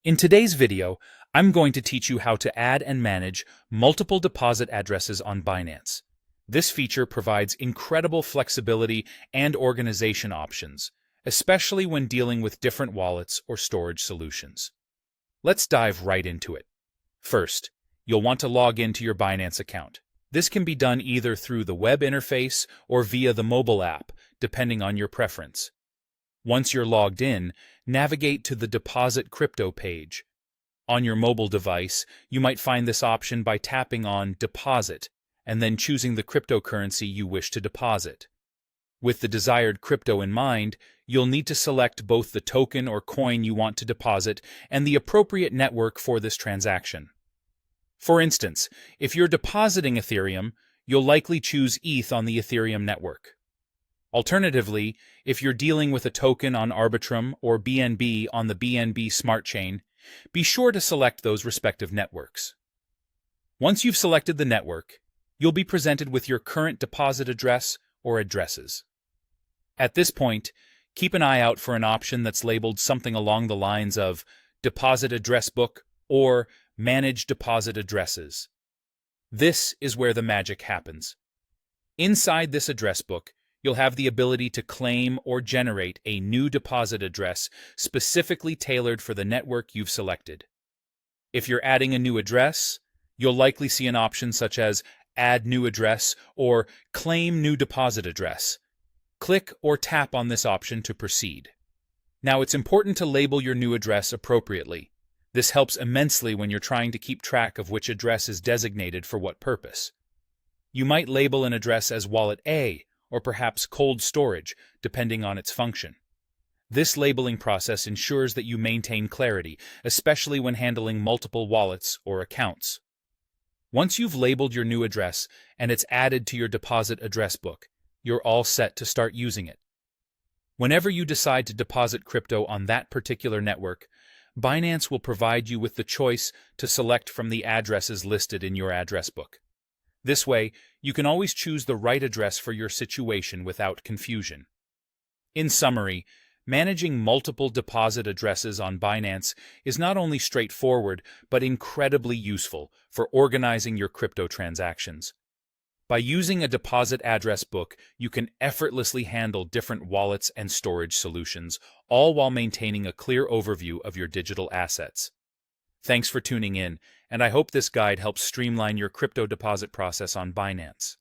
In today's video, I'm going to teach you how to add and manage multiple deposit addresses on Binance. This feature provides incredible flexibility and organization options, especially when dealing with different wallets or storage solutions. Let's dive right into it. First, you'll want to log into your Binance account. This can be done either through the web interface or via the mobile app, depending on your preference. Once you're logged in, navigate to the Deposit Crypto page. On your mobile device, you might find this option by tapping on Deposit and then choosing the cryptocurrency you wish to deposit. With the desired crypto in mind, you'll need to select both the token or coin you want to deposit and the appropriate network for this transaction. For instance, if you're depositing Ethereum, you'll likely choose ETH on the Ethereum network. Alternatively, if you're dealing with a token on Arbitrum or BNB on the BNB Smart Chain, be sure to select those respective networks. Once you've selected the network, you'll be presented with your current deposit address or addresses. At this point, keep an eye out for an option that's labeled something along the lines of Deposit Address Book or Manage Deposit Addresses. This is where the magic happens. Inside this address book, you'll have the ability to claim or generate a new deposit address specifically tailored for the network you've selected. If you're adding a new address, you'll likely see an option such as Add New Address or Claim New Deposit Address. Click or tap on this option to proceed. Now, it's important to label your new address appropriately. This helps immensely when you're trying to keep track of which address is designated for what purpose. You might label an address as Wallet A, or perhaps cold storage, depending on its function. This labeling process ensures that you maintain clarity, especially when handling multiple wallets or accounts. Once you've labeled your new address and it's added to your deposit address book, you're all set to start using it. Whenever you decide to deposit crypto on that particular network, Binance will provide you with the choice to select from the addresses listed in your address book. This way, you can always choose the right address for your situation without confusion. In summary, managing multiple deposit addresses on Binance is not only straightforward, but incredibly useful for organizing your crypto transactions. By using a deposit address book, you can effortlessly handle different wallets and storage solutions, all while maintaining a clear overview of your digital assets. Thanks for tuning in, and I hope this guide helps streamline your crypto deposit process on Binance.